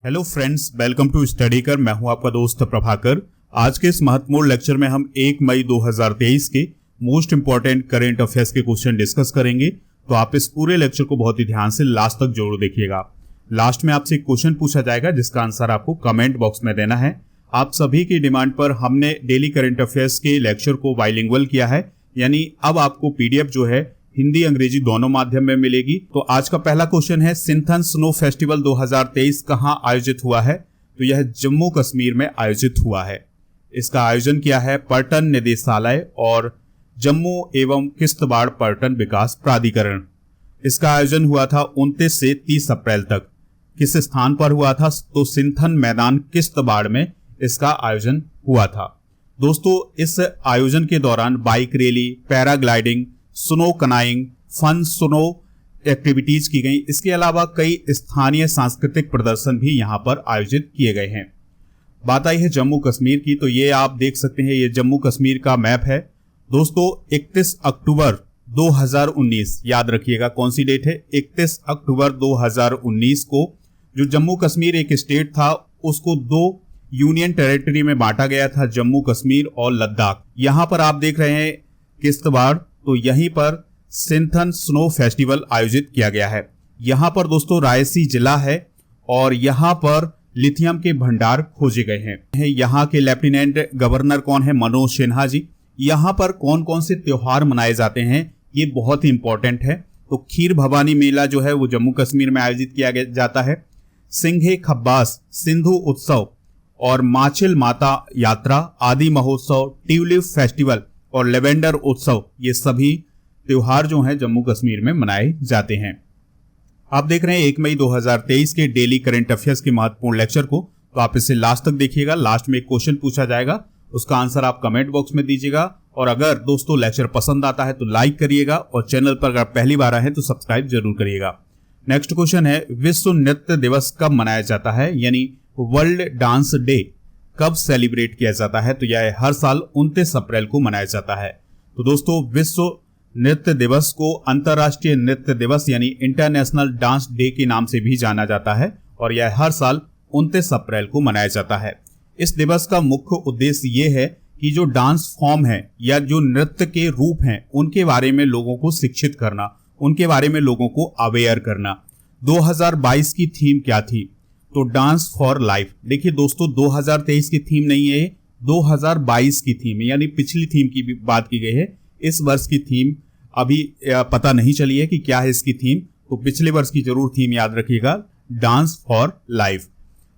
Hello friends, welcome to study कर। मैं हूं आपका दोस्त प्रभाकर। आज के इस महत्वपूर्ण लेक्चर में हम 1 मई 2023 के मोस्ट इंपॉर्टेंट करेंट अफेयर्स के क्वेश्चन डिस्कस करेंगे। तो आप इस पूरे लेक्चर को बहुत ही ध्यान से लास्ट तक जरूर देखिएगा। लास्ट में आपसे एक क्वेश्चन पूछा जाएगा जिसका आंसर आपको कमेंट बॉक्स में देना है। आप सभी की डिमांड पर हमने डेली करेंट अफेयर्स के लेक्चर को बाइलिंगुअल किया है, यानी अब आपको पीडीएफ जो है हिंदी अंग्रेजी दोनों माध्यम में मिलेगी। तो आज का पहला क्वेश्चन है, सिंथन स्नो फेस्टिवल 2023 कहां आयोजित हुआ है? तो यह जम्मू कश्मीर में आयोजित हुआ है। इसका आयोजन किया है पर्यटन निदेशालय और जम्मू एवं किश्तवाड़ पर्यटन विकास प्राधिकरण। इसका आयोजन हुआ था 29 से 30 अप्रैल तक। किस स्थान पर हुआ था? तो सिंथन मैदान किश्तवाड़ में इसका आयोजन हुआ था। दोस्तों, इस आयोजन के दौरान बाइक रैली, पैराग्लाइडिंग, स्नो कनाइंग, फन स्नो एक्टिविटीज की गई। इसके अलावा कई स्थानीय सांस्कृतिक प्रदर्शन भी यहां पर आयोजित किए गए हैं। बात आई है जम्मू कश्मीर की, तो ये आप देख सकते हैं, ये जम्मू कश्मीर का मैप है। दोस्तों, 31 अक्टूबर 2019, याद रखिएगा कौन सी डेट है, 31 अक्टूबर 2019 को जो जम्मू कश्मीर एक स्टेट था उसको 2 यूनियन टेरिटरी में बांटा गया था, जम्मू कश्मीर और लद्दाख। यहां पर आप देख रहे हैं किश्तवाड़, तो यहीं पर सिंथन स्नो फेस्टिवल आयोजित किया गया है। यहां पर दोस्तों रायसी जिला है और यहां पर लिथियम के भंडार खोजे गए हैं। यहां के लेफ्टिनेंट गवर्नर कौन है? मनोज सिन्हा जी। यहां पर कौन कौन से त्योहार मनाए जाते हैं ये बहुत ही इंपॉर्टेंट है। तो खीर भवानी मेला जो है वो जम्मू कश्मीर में आयोजित किया जाता है। सिंघे खब्बास, सिंधु उत्सव और माछिल माता यात्रा, आदि महोत्सव, ट्यूलिप फेस्टिवल और लेवेंडर उत्सव, ये सभी त्योहार जो हैं जम्मू कश्मीर में मनाए जाते हैं। आप देख रहे हैं 1 मई 2023 के डेली करंट अफेयर्स के महत्वपूर्ण लेक्चर को, तो आप इसे लास्ट तक देखिएगा। लास्ट में एक क्वेश्चन पूछा जाएगा, उसका आंसर आप कमेंट बॉक्स में दीजिएगा। और अगर दोस्तों लेक्चर पसंद आता है तो लाइक करिएगा और चैनल पर अगर पहली बार आए हैं तो सब्सक्राइब जरूर करिएगा। नेक्स्ट क्वेश्चन है, विश्व नृत्य दिवस कब मनाया जाता है? यानी वर्ल्ड डांस डे कब सेलिब्रेट किया जाता है? तो यह हर साल 29 अप्रैल को मनाया जाता है। तो दोस्तों, विश्व नृत्य दिवस को अंतर्राष्ट्रीय नृत्य दिवस यानी इंटरनेशनल डांस डे के नाम से भी जाना जाता है और यह हर साल 29 अप्रैल को मनाया जाता है। इस दिवस का मुख्य उद्देश्य ये है कि जो डांस फॉर्म है या जो नृत्य के रूप हैं उनके बारे में लोगों को शिक्षित करना, उनके बारे में लोगों को अवेयर करना। 2022 की थीम क्या थी? तो डांस फॉर लाइफ। देखिए दोस्तों, 2023 की थीम नहीं है, 2022 की थीम है, यानी पिछली थीम की भी बात की गई है। इस वर्ष की थीम अभी पता नहीं चली है कि क्या है इसकी थीम, तो पिछले वर्ष की जरूर थीम याद रखिएगा, डांस फॉर लाइफ।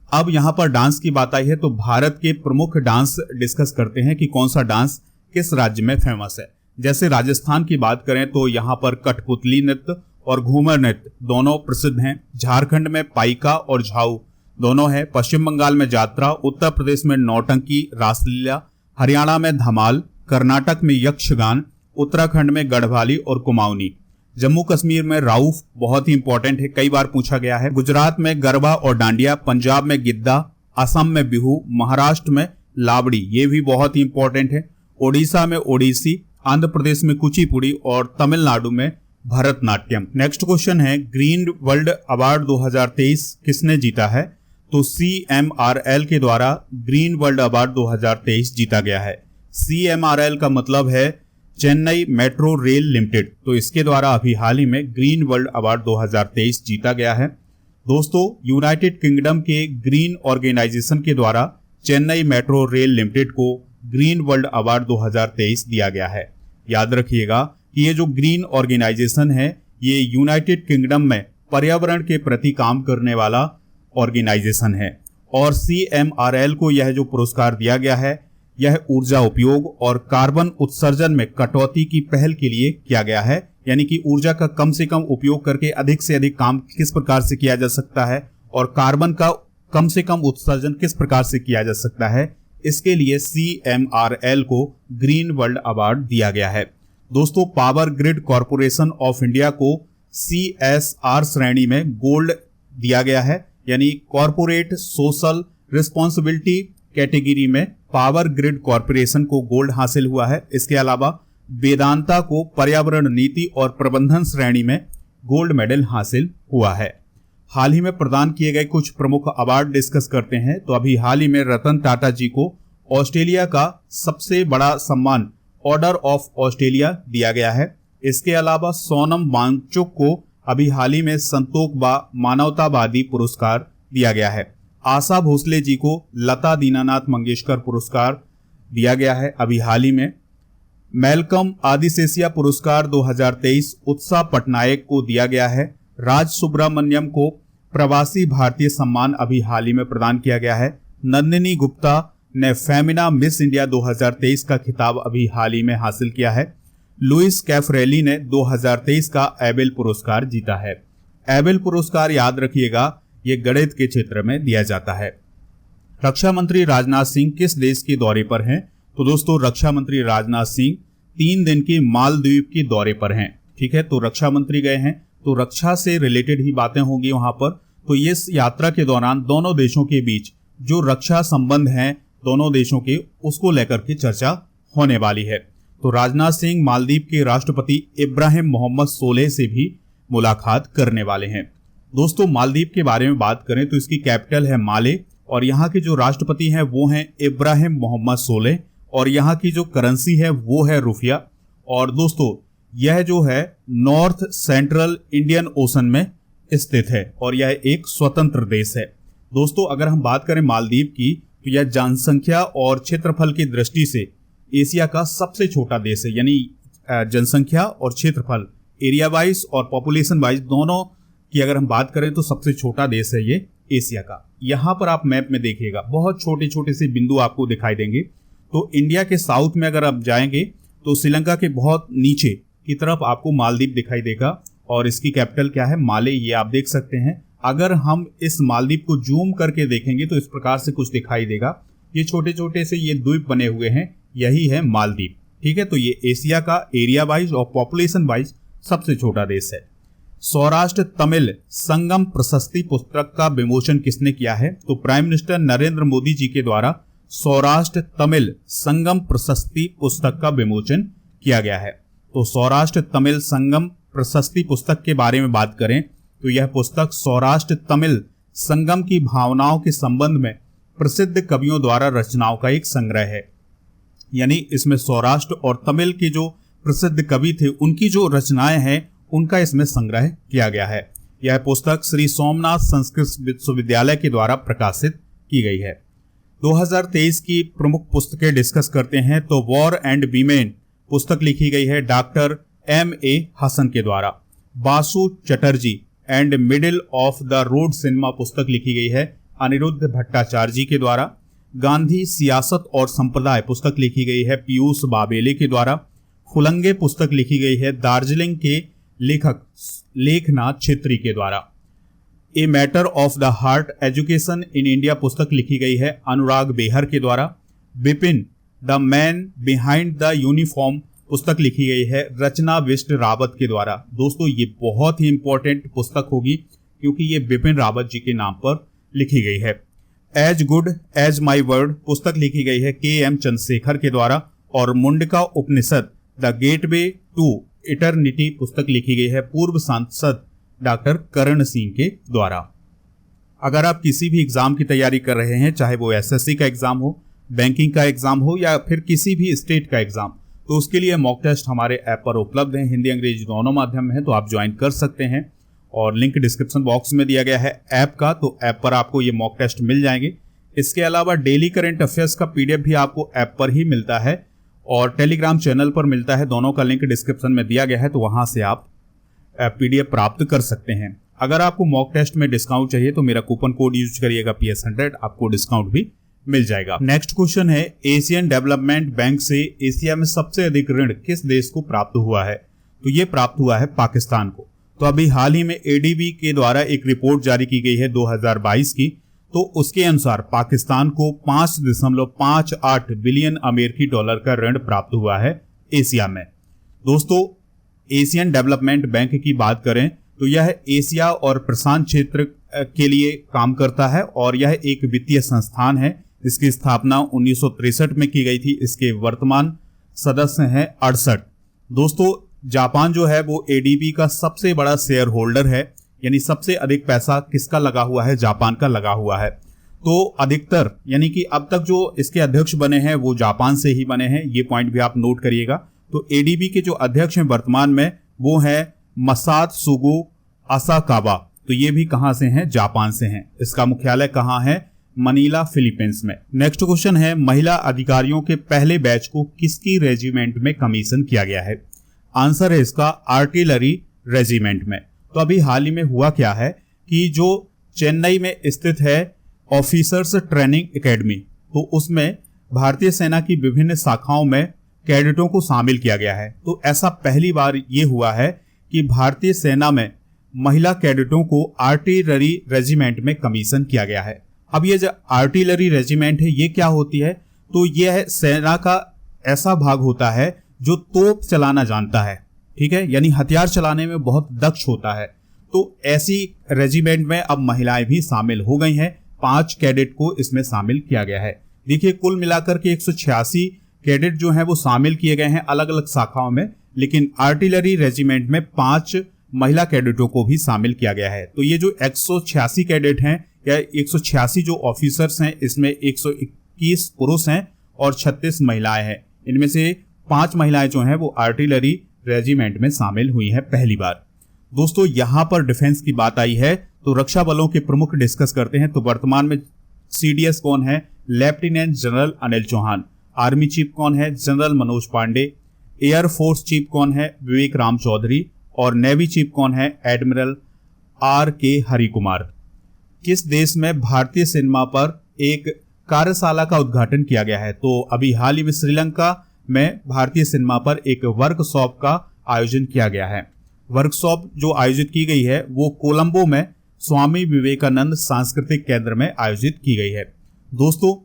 अब यहां पर डांस की बात आई है तो भारत के प्रमुख डांस डिस्कस करते हैं कि कौन सा डांस किस राज्य में फेमस है। जैसे राजस्थान की बात करें तो यहां पर कठपुतली नृत्य और घूमर नृत्य दोनों प्रसिद्ध हैं। झारखंड में पाइका और झाऊ दोनों है। पश्चिम बंगाल में जात्रा, उत्तर प्रदेश में नौटंकी रासलीला, हरियाणा में धमाल, कर्नाटक में यक्षगान, उत्तराखंड में गढ़वाली और कुमाऊनी, जम्मू कश्मीर में राउफ, बहुत ही इंपॉर्टेंट है, कई बार पूछा गया है। गुजरात में गरबा और डांडिया, पंजाब में गिद्दा, असम में बिहू, महाराष्ट्र में लावड़ी, ये भी बहुत ही इंपॉर्टेंट है। ओडिशा में ओडिसी, आंध्र प्रदेश में कुचिपुड़ी और तमिलनाडु में भरतनाट्यम। नेक्स्ट क्वेश्चन है, ग्रीन वर्ल्ड अवार्ड 2023 किसने जीता है? तो CMRL के द्वारा ग्रीन वर्ल्ड अवार्ड 2023 जीता गया है। CMRL का मतलब है चेन्नई मेट्रो रेल लिमिटेड, तो इसके द्वारा अभी हाल ही में ग्रीन वर्ल्ड अवार्ड 2023 जीता गया है। दोस्तों, यूनाइटेड किंगडम के ग्रीन ऑर्गेनाइजेशन के द्वारा चेन्नई मेट्रो रेल लिमिटेड को ग्रीन वर्ल्ड अवार्ड 2023 दिया गया है। याद रखिएगा कि ये जो ग्रीन ऑर्गेनाइजेशन है ये यूनाइटेड किंगडम में पर्यावरण के प्रति काम करने वाला ऑर्गेनाइजेशन है और CMRL को यह जो पुरस्कार दिया गया है यह ऊर्जा उपयोग और कार्बन उत्सर्जन में कटौती की पहल के लिए किया गया है। यानी कि ऊर्जा का कम से कम उपयोग करके अधिक से अधिक काम किस प्रकार से किया जा सकता है और कार्बन का कम से कम उत्सर्जन किस प्रकार से किया जा सकता है, इसके लिए CMRL को ग्रीन वर्ल्ड अवार्ड दिया गया है। दोस्तों, power grid corporation of India को CSR श्रेणी में गोल्ड दिया गया है, यानी कॉरपोरेट सोशल रिस्पॉन्सिबिलिटी कैटेगरी में पावर ग्रिड कॉरपोरेशन को गोल्ड हासिल हुआ है। इसके अलावा वेदांता को पर्यावरण नीति और प्रबंधन श्रेणी में गोल्ड मेडल हासिल हुआ है। हाल ही में प्रदान किए गए कुछ प्रमुख अवार्ड डिस्कस करते हैं। तो अभी हाल ही में रतन टाटा जी को ऑस्ट्रेलिया का सबसे बड़ा सम्मान ऑर्डर ऑफ ऑस्ट्रेलिया दिया गया है। इसके अलावा सोनम वांगचुक को अभी हाल ही में संतोष मानवतावादी पुरस्कार दिया गया है। आशा भोसले जी को लता दीनानाथ मंगेशकर पुरस्कार दिया गया है अभी हाल ही में। मैल्कम आदिसेसिया पुरस्कार 2023 उत्साह पटनायक को दिया गया है। राज सुब्रमण्यम को प्रवासी भारतीय सम्मान अभी हाल ही में प्रदान किया गया है। नंदिनी गुप्ता ने फेमिना मिस इंडिया 2023 का खिताब अभी हाल ही में हासिल किया है। लुइस कैफरेली ने 2023 का एबेल पुरस्कार जीता है। एबेल पुरस्कार याद रखिएगा, ये गणित के क्षेत्र में दिया जाता है। रक्षा मंत्री राजनाथ सिंह किस देश के दौरे पर हैं? तो दोस्तों रक्षा मंत्री राजनाथ सिंह 3 दिन की मालदीव के दौरे पर हैं। ठीक है, तो रक्षा मंत्री गए हैं तो रक्षा से रिलेटेड ही बातें होंगी वहां पर। तो इस यात्रा के दौरान दोनों देशों के बीच जो रक्षा संबंध हैं दोनों देशों के, उसको लेकर के चर्चा होने वाली है। तो राजनाथ सिंह मालदीव के राष्ट्रपति इब्राहिम मोहम्मद सोलेह से भी मुलाकात करने वाले हैं। दोस्तों मालदीव के बारे में बात करें तो इसकी कैपिटल है माले और यहाँ के जो राष्ट्रपति हैं वो हैं इब्राहिम मोहम्मद सोलेह और यहाँ की जो करेंसी है वो है रुपया। और दोस्तों यह जो है नॉर्थ सेंट्रल इंडियन ओशन में स्थित है और यह एक स्वतंत्र देश है। दोस्तों अगर हम बात करें मालदीव की तो यह जनसंख्या और क्षेत्रफल की दृष्टि से एशिया का सबसे छोटा देश है। यानी जनसंख्या और क्षेत्रफल एरिया वाइज और पॉपुलेशन वाइज दोनों की अगर हम बात करें तो सबसे छोटा देश है ये एशिया का। यहाँ पर आप मैप में देखिएगा बहुत छोटे छोटे से बिंदु आपको दिखाई देंगे। तो इंडिया के साउथ में अगर आप जाएंगे तो श्रीलंका के बहुत नीचे की तरफ आपको मालदीव दिखाई देगा और इसकी कैपिटल क्या है? माले, ये आप देख सकते हैं। अगर हम इस मालदीव को जूम करके देखेंगे तो इस प्रकार से कुछ दिखाई देगा। ये छोटे छोटे से ये द्वीप बने हुए हैं, यही है मालदीव। ठीक है, तो ये एशिया का एरिया वाइज और पॉपुलेशन वाइज सबसे छोटा देश है। सौराष्ट्र तमिल संगम प्रशस्ति पुस्तक का विमोचन किसने किया है? तो प्राइम मिनिस्टर नरेंद्र मोदी जी के द्वारा सौराष्ट्र तमिल संगम प्रशस्ति पुस्तक का विमोचन किया गया है। तो सौराष्ट्र तमिल संगम प्रशस्ति पुस्तक के बारे में बात करें तो यह पुस्तक सौराष्ट्र तमिल संगम की भावनाओं के संबंध में प्रसिद्ध कवियों द्वारा रचनाओं का एक संग्रह है। यानी इसमें सौराष्ट्र और तमिल के जो प्रसिद्ध कवि थे उनकी जो रचनाएं हैं उनका इसमें संग्रह किया गया है। यह पुस्तक श्री सोमनाथ संस्कृत विश्वविद्यालय के द्वारा प्रकाशित की गई है। 2023 की प्रमुख पुस्तकें डिस्कस करते हैं तो वॉर एंड वीमेन पुस्तक लिखी गई है डॉक्टर M.A. हसन के द्वारा। Basu Chatterjee and middle of the road cinema पुस्तक लिखी गई है अनिरुद्ध भट्टाचार्य जी के द्वारा। गांधी सियासत और संप्रदाय पुस्तक लिखी गई है पीयूष बाबेले के द्वारा। फुलंगे पुस्तक लिखी गई है दार्जिलिंग के लेखक लेखनाथ छेत्री के द्वारा। A matter of the heart education in India पुस्तक लिखी गई है अनुराग बेहर के द्वारा। Bipin the man behind the uniform पुस्तक लिखी गई है रचना बिष्ट रावत के द्वारा। दोस्तों ये बहुत ही इंपॉर्टेंट पुस्तक होगी क्योंकि ये बिपिन रावत जी के नाम पर लिखी गई है। As good as my word पुस्तक लिखी गई है K.M. चंद्रशेखर के द्वारा। और Mundaka Upanishad the gateway to eternity पुस्तक लिखी गई है पूर्व सांसद डॉक्टर करण सिंह के द्वारा। अगर आप किसी भी एग्जाम की तैयारी कर रहे हैं, चाहे वो SSC का एग्जाम हो, बैंकिंग का एग्जाम हो या फिर किसी भी स्टेट का एग्जाम, तो उसके लिए मॉक टेस्ट हमारे ऐप पर उपलब्ध है। हिंदी अंग्रेजी दोनों माध्यम में है, तो आप ज्वाइन कर सकते हैं और लिंक डिस्क्रिप्शन बॉक्स में दिया गया है ऐप का, तो ऐप पर आपको ये मॉक टेस्ट मिल जाएंगे। इसके अलावा डेली करंट अफेयर्स का PDF भी आपको ऐप पर ही मिलता है और टेलीग्राम चैनल पर मिलता है। दोनों का लिंक डिस्क्रिप्शन में दिया गया है, तो वहां से आप PDF प्राप्त कर सकते हैं। अगर आपको मॉक टेस्ट में डिस्काउंट चाहिए तो मेरा कूपन कोड यूज करिएगा PS100, आपको डिस्काउंट भी मिल जाएगा। नेक्स्ट क्वेश्चन है एशियन डेवलपमेंट बैंक से एशिया में सबसे अधिक ऋण किस देश को प्राप्त हुआ है? तो ये प्राप्त हुआ है पाकिस्तान को। तो अभी हाल ही में ADB के द्वारा एक रिपोर्ट जारी की गई है 2022 की, तो उसके अनुसार पाकिस्तान को 5.58 बिलियन अमेरिकी डॉलर का ऋण प्राप्त हुआ है एशिया में। दोस्तों एशियन डेवलपमेंट बैंक की बात करें तो यह एशिया और प्रशांत क्षेत्र के लिए काम करता है और यह एक वित्तीय संस्थान है। इसकी स्थापना 1963 में की गई थी। इसके वर्तमान सदस्य हैं 68। दोस्तों जापान जो है वो ADB का सबसे बड़ा शेयर होल्डर है। यानी सबसे अधिक पैसा किसका लगा हुआ है, जापान का लगा हुआ है। तो अधिकतर यानी कि अब तक जो इसके अध्यक्ष बने हैं वो जापान से ही बने हैं, ये पॉइंट भी आप नोट करिएगा। तो एडीबी के जो अध्यक्ष हैं वर्तमान में वो है मसात्सुगु असाकावा, तो ये भी कहां से हैं, जापान से हैं। इसका मुख्यालय कहां है, मनीला फिलीपींस में। नेक्स्ट क्वेश्चन है महिला अधिकारियों के पहले बैच को किसकी रेजिमेंट में कमीशन किया गया है। आंसर है इसका आर्टिलरी रेजिमेंट में। तो अभी हाल ही में हुआ क्या है कि जो चेन्नई में स्थित है ऑफिसर्स ट्रेनिंग एकेडमी, तो उसमें भारतीय सेना की विभिन्न शाखाओं में कैडेटों को शामिल किया गया है। तो ऐसा पहली बार ये हुआ है कि भारतीय सेना में महिला कैडेटों को आर्टिलरी रेजिमेंट में कमीशन किया गया है। अब ये जो आर्टिलरी रेजिमेंट है ये क्या होती है, तो ये है सेना का ऐसा भाग होता है जो तोप चलाना जानता है, ठीक है, यानी हथियार चलाने में बहुत दक्ष होता है। तो ऐसी रेजिमेंट में अब महिलाएं भी शामिल हो गई हैं। 5 कैडेट को इसमें शामिल किया गया है। देखिए कुल मिलाकर के 186 कैडेट जो हैं वो शामिल किए गए हैं अलग अलग शाखाओं में, लेकिन आर्टिलरी रेजिमेंट में 5 महिला कैडेटों को भी शामिल किया गया है। तो ये जो 186 कैडेट हैं या 186 जो ऑफिसर्स हैं, इसमें 121 पुरुष हैं और 36 महिलाएं हैं। इनमें से 5 महिलाएं जो हैं वो आर्टिलरी रेजिमेंट में शामिल हुई हैं पहली बार। दोस्तों यहां पर डिफेंस की बात आई है तो रक्षा बलों के प्रमुख डिस्कस करते हैं। तो वर्तमान में सीडीएस कौन है, lieutenant general Anil Chauhan. Army chief कौन है, general Manoj Pande. Air force chief कौन है, विवेक राम चौधरी। और नेवी चीफ कौन है, एडमिरल आर.के. हरिकुमार। किस देश में भारतीय सिनेमा पर एक कार्यशाला का उद्घाटन किया गया है। तो अभी हाल ही में श्रीलंका में भारतीय सिनेमा पर एक वर्कशॉप का आयोजन किया गया है। वर्कशॉप जो आयोजित की गई है वो कोलंबो में स्वामी विवेकानंद सांस्कृतिक केंद्र में आयोजित की गई है। दोस्तों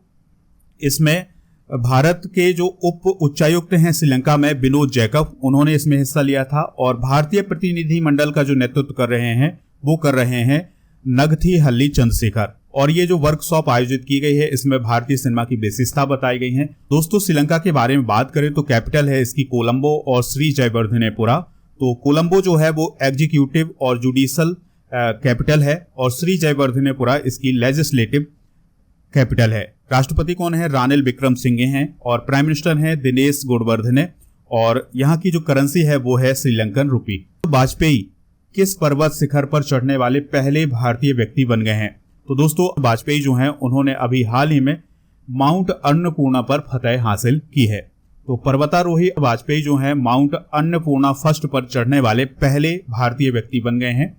इसमें भारत के जो उप उच्चायुक्त हैं श्रीलंका में विनोद जैकब, उन्होंने इसमें हिस्सा लिया था। और भारतीय प्रतिनिधि मंडल का जो नेतृत्व कर रहे हैं वो कर रहे हैं नगथी हल्ली चंद्रशेखर। और ये जो वर्कशॉप आयोजित की गई है इसमें भारतीय सिनेमा की विशेषता बताई गई है। दोस्तों श्रीलंका के बारे में बात करें तो कैपिटल है इसकी कोलंबो और श्री जयवर्धनेपुरा। तो कोलंबो जो है वो एग्जीक्यूटिव और जुडिशल कैपिटल है और श्री जयवर्धनेपुरा इसकी लेजिस्लेटिव कैपिटल है। राष्ट्रपति कौन है, रानिल विक्रमसिंघे हैं। और प्राइम मिनिस्टर हैं दिनेश गुणवर्धने। और यहाँ की जो करेंसी है वो है श्रीलंकन रुपी। वाजपेयी किस पर्वत शिखर पर चढ़ने वाले पहले भारतीय व्यक्ति बन गए हैं। तो दोस्तों वाजपेयी जो हैं उन्होंने अभी हाल ही में माउंट अन्नपूर्णा पर फतह हासिल की है। तो पर्वतारोही वाजपेयी जो हैं माउंट अन्नपूर्णा फर्स्ट पर चढ़ने वाले पहले भारतीय व्यक्ति बन गए हैं।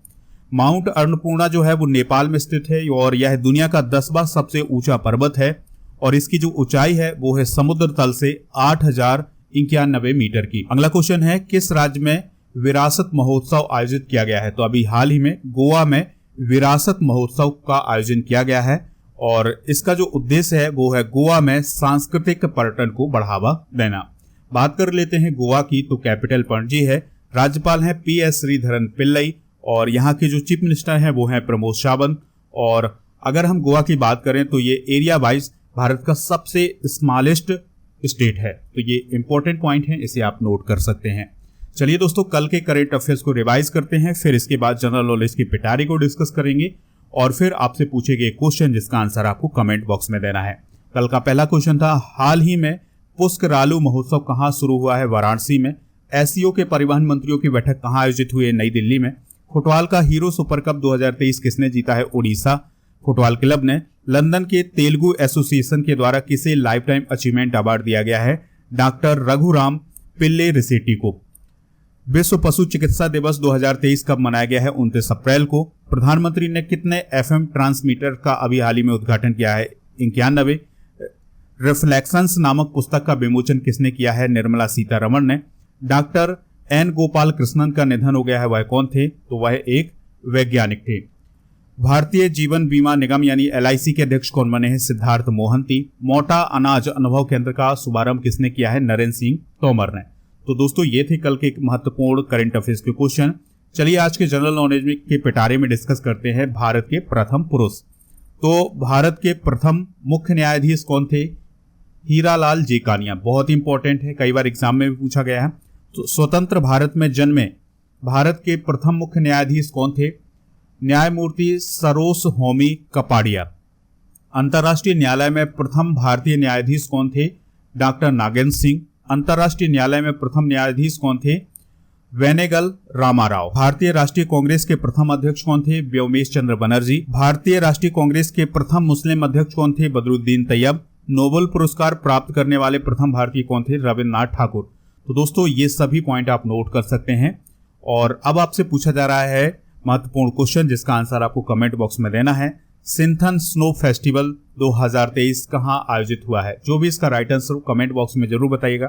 माउंट अन्नपूर्णा जो है वो नेपाल में स्थित है और यह दुनिया का 10वां सबसे ऊंचा पर्वत है। और इसकी जो ऊंचाई है वो है समुद्र तल से 8091 मीटर की। अगला क्वेश्चन है किस राज्य में विरासत महोत्सव आयोजित किया गया है। तो अभी हाल ही में गोवा में विरासत महोत्सव का आयोजन किया गया है और इसका जो उद्देश्य है वो है गोवा में सांस्कृतिक पर्यटन को बढ़ावा देना। बात कर लेते हैं गोवा की, तो कैपिटल पणजी है। राज्यपाल हैं पी.एस. श्रीधरन पिल्लई और यहाँ के जो चीफ मिनिस्टर हैं वो हैं प्रमोद सावंत। और अगर हम गोवा की बात करें तो ये एरिया वाइज भारत का सबसे स्मॉलेस्ट स्टेट है। तो ये इंपॉर्टेंट पॉइंट है, इसे आप नोट कर सकते हैं। चलिए दोस्तों कल के करेंट अफेयर्स को रिवाइज करते हैं, फिर इसके बाद जनरल नॉलेज की पिटारी को डिस्कस करेंगे और फिर आपसे पूछे गए क्वेश्चन जिसका आंसर आपको कमेंट बॉक्स में देना है। कल का पहला क्वेश्चन था हाल ही में पुष्करालू महोत्सव कहाँ शुरू हुआ है, वाराणसी में। एससीओ के परिवहन मंत्रियों की बैठक कहाँ आयोजित हुई है, नई दिल्ली में। फुटबॉल का हीरो सुपर कप 2023 किसने जीता है, उड़ीसा फुटबॉल क्लब ने। लंदन के तेलुगु एसोसिएशन के द्वारा किसे लाइफ टाइम अचीवमेंट अवार्ड दिया गया है, डॉक्टर रघुराम पिल्ले रिसेट्टी को। विश्व पशु चिकित्सा दिवस 2023 कब मनाया गया है, 29 अप्रैल को। प्रधानमंत्री ने कितने एफएम ट्रांसमीटर का अभी हाल ही में उद्घाटन किया है, 91। रिफ्लेक्शंस नामक पुस्तक का विमोचन किसने किया है, निर्मला सीतारमण ने। डॉक्टर एन गोपाल कृष्णन का निधन हो गया है, वह कौन थे, तो वह एक वैज्ञानिक थे। भारतीय जीवन बीमा निगम यानी एलआईसी के अध्यक्ष कौन बने हैं, सिद्धार्थ मोहंती। मोटा अनाज अनुभव केंद्र का शुभारंभ किसने किया है, नरेंद्र सिंह तोमर ने। तो दोस्तों ये थे कल के महत्वपूर्ण करंट अफेयर्स के क्वेश्चन। चलिए आज के जनरल नॉलेज के पिटारे में डिस्कस करते हैं भारत के प्रथम पुरुष। तो भारत के प्रथम मुख्य न्यायाधीश कौन थे, हीरालाल जेकानिया। बहुत इंपॉर्टेंट है, कई बार एग्जाम में भी पूछा गया है। तो स्वतंत्र भारत में जन्मे भारत के प्रथम मुख्य न्यायाधीश कौन थे, न्यायमूर्ति सरोज होमी कपाड़िया। अंतर्राष्ट्रीय न्यायालय में प्रथम भारतीय न्यायाधीश कौन थे? डॉक्टर नागेंद्र सिंह। अंतर्राष्ट्रीय न्यायालय में प्रथम न्यायाधीश कौन थे? वेनेगल रामाराव। भारतीय राष्ट्रीय कांग्रेस के प्रथम अध्यक्ष कौन थे? व्योमेश चंद्र बनर्जी। भारतीय राष्ट्रीय कांग्रेस के प्रथम मुस्लिम अध्यक्ष कौन थे? बदरुद्दीन तैयब। नोबेल पुरस्कार प्राप्त करने वाले प्रथम भारतीय कौन थे? रविन्द्रनाथ ठाकुर। तो दोस्तों ये सभी पॉइंट आप नोट कर सकते हैं। और अब आपसे पूछा जा रहा है महत्वपूर्ण क्वेश्चन, जिसका आंसर आपको कमेंट बॉक्स में देना है। सिंथन स्नो फेस्टिवल 2023 कहां आयोजित हुआ है? जो भी इसका राइट आंसर कमेंट बॉक्स में जरूर बताइएगा।